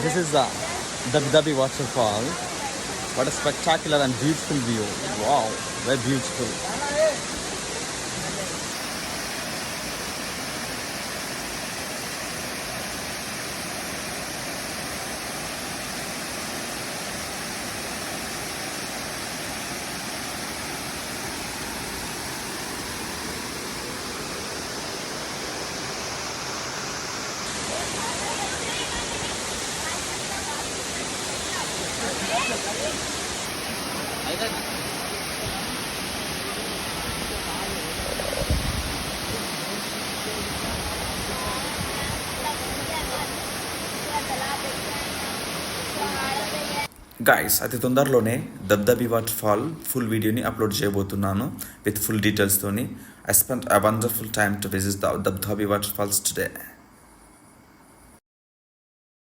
This is the Dabdabi waterfall. What a spectacular and beautiful view. Wow, very beautiful. Guys అతి తొందరలోనే Dabdabi waterfall full వీడియోని upload చేయబోతున్నాను with full డీటెయిల్స్తోని. I spent a wonderful time to visit the Dabdabi waterfalls today.